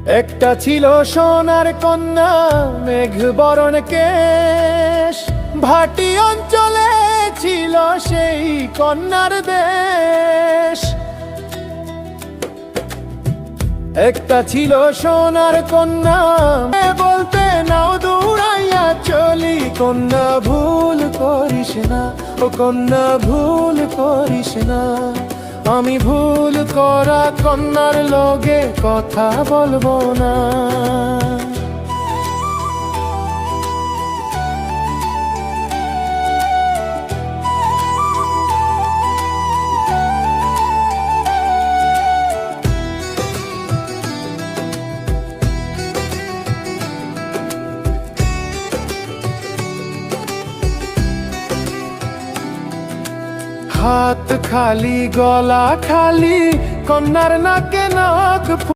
একটা ছিল সোনার কন্যা, মেঘ বরণ কেশ, ভাটি অঞ্চলে ছিল সেই কন্যার দেশ। একটা ছিল সোনার কন্যা, বলতে নাও দৌড়াইয়া চলি, কন্যা ভুল করিস না, ও কন্যা ভুল করিস না। আমি ভুল করা কন্যার লগে কথা বলবো না। হাত খালি গলা খালি, কন্যার নাকে নাক